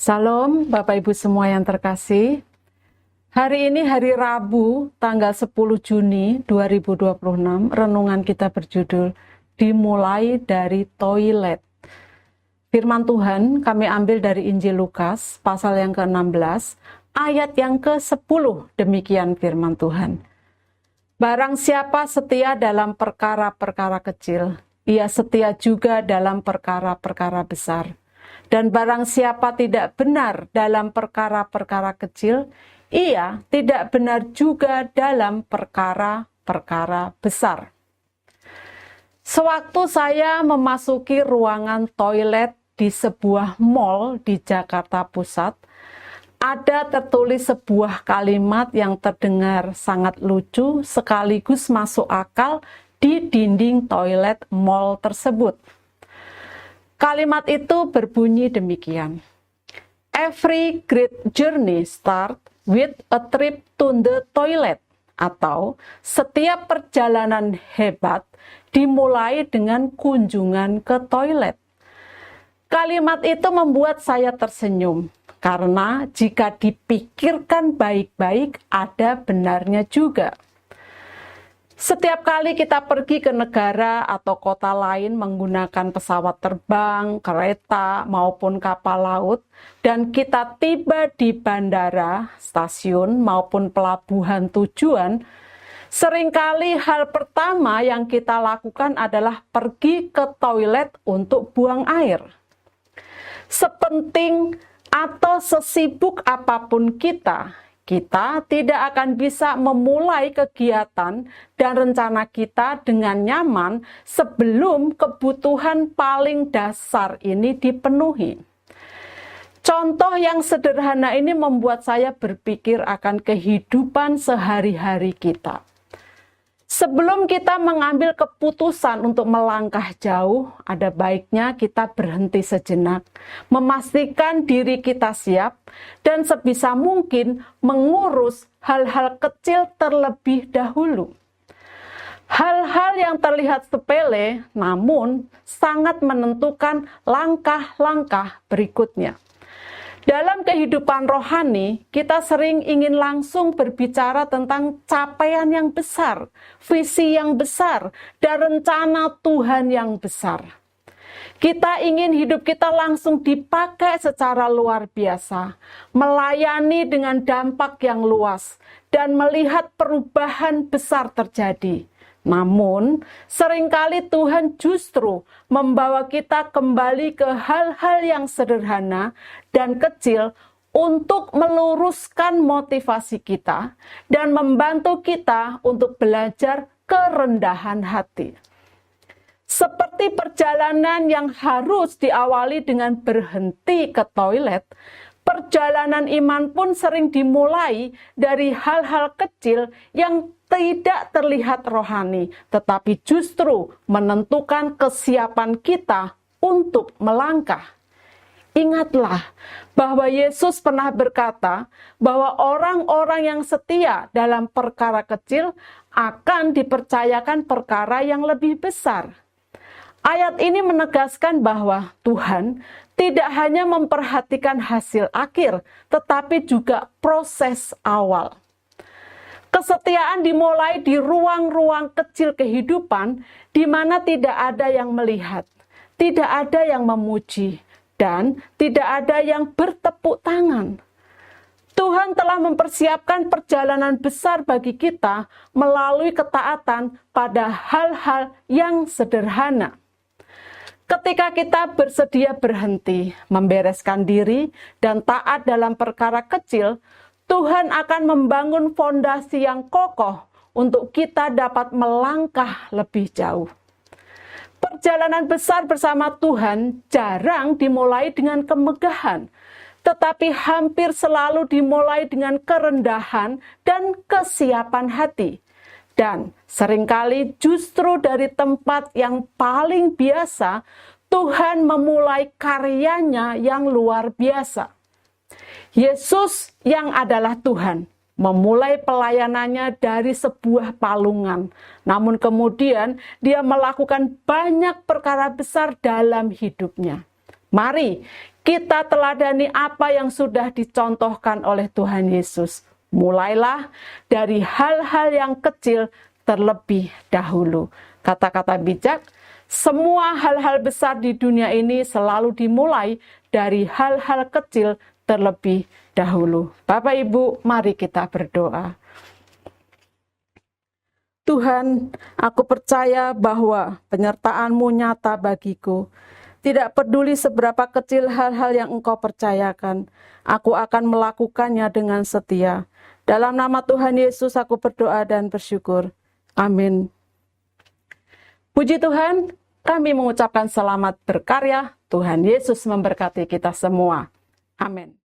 Salam Bapak Ibu semua yang terkasih. Hari ini hari Rabu tanggal 10 Juni 2026. Renungan kita berjudul Dimulai dari Toilet. Firman Tuhan kami ambil dari Injil Lukas pasal yang ke-16 ayat yang ke-10. Demikian firman Tuhan. Barang siapa setia dalam perkara-perkara kecil, ia setia juga dalam perkara-perkara besar. Dan barang siapa tidak benar dalam perkara-perkara kecil, ia tidak benar juga dalam perkara-perkara besar. Sewaktu saya memasuki ruangan toilet di sebuah mall di Jakarta Pusat, ada tertulis sebuah kalimat yang terdengar sangat lucu sekaligus masuk akal di dinding toilet mall tersebut. Kalimat itu berbunyi demikian. Every great journey start with a trip to the toilet. Atau setiap perjalanan hebat dimulai dengan kunjungan ke toilet. Kalimat itu membuat saya tersenyum. Karena jika dipikirkan baik-baik ada benarnya juga. Setiap kali kita pergi ke negara atau kota lain menggunakan pesawat terbang, kereta, maupun kapal laut, dan kita tiba di bandara, stasiun, maupun pelabuhan tujuan, seringkali hal pertama yang kita lakukan adalah pergi ke toilet untuk buang air. Sepenting atau sesibuk apapun kita tidak akan bisa memulai kegiatan dan rencana kita dengan nyaman sebelum kebutuhan paling dasar ini dipenuhi. Contoh yang sederhana ini membuat saya berpikir akan kehidupan sehari-hari kita. Sebelum kita mengambil keputusan untuk melangkah jauh, ada baiknya kita berhenti sejenak, memastikan diri kita siap, dan sebisa mungkin mengurus hal-hal kecil terlebih dahulu. Hal-hal yang terlihat sepele, namun sangat menentukan langkah-langkah berikutnya. Dalam kehidupan rohani, kita sering ingin langsung berbicara tentang capaian yang besar, visi yang besar, dan rencana Tuhan yang besar. Kita ingin hidup kita langsung dipakai secara luar biasa, melayani dengan dampak yang luas, dan melihat perubahan besar terjadi. Namun, seringkali Tuhan justru membawa kita kembali ke hal-hal yang sederhana dan kecil untuk meluruskan motivasi kita dan membantu kita untuk belajar kerendahan hati. Seperti perjalanan yang harus diawali dengan berhenti ke toilet, perjalanan iman pun sering dimulai dari hal-hal kecil yang tidak terlihat rohani, tetapi justru menentukan kesiapan kita untuk melangkah. Ingatlah bahwa Yesus pernah berkata bahwa orang-orang yang setia dalam perkara kecil akan dipercayakan perkara yang lebih besar. Ayat ini menegaskan bahwa Tuhan tidak hanya memperhatikan hasil akhir, tetapi juga proses awal. Kesetiaan dimulai di ruang-ruang kecil kehidupan di mana tidak ada yang melihat, tidak ada yang memuji, dan tidak ada yang bertepuk tangan. Tuhan telah mempersiapkan perjalanan besar bagi kita melalui ketaatan pada hal-hal yang sederhana. Ketika kita bersedia berhenti, membereskan diri, dan taat dalam perkara kecil, Tuhan akan membangun fondasi yang kokoh untuk kita dapat melangkah lebih jauh. Perjalanan besar bersama Tuhan jarang dimulai dengan kemegahan, tetapi hampir selalu dimulai dengan kerendahan dan kesiapan hati. Dan seringkali justru dari tempat yang paling biasa, Tuhan memulai karyanya yang luar biasa. Yesus yang adalah Tuhan memulai pelayanannya dari sebuah palungan. Namun kemudian dia melakukan banyak perkara besar dalam hidupnya. Mari kita teladani apa yang sudah dicontohkan oleh Tuhan Yesus. Mulailah dari hal-hal yang kecil terlebih dahulu. Kata-kata bijak, semua hal-hal besar di dunia ini selalu dimulai dari hal-hal kecil terlebih dahulu. Bapak Ibu, mari kita berdoa. Tuhan, aku percaya bahwa penyertaan-Mu nyata bagiku. Tidak peduli seberapa kecil hal-hal yang Engkau percayakan, aku akan melakukannya dengan setia. Dalam nama Tuhan Yesus aku berdoa dan bersyukur. Amin. Puji Tuhan, kami mengucapkan selamat berkarya. Tuhan Yesus memberkati kita semua. Amin.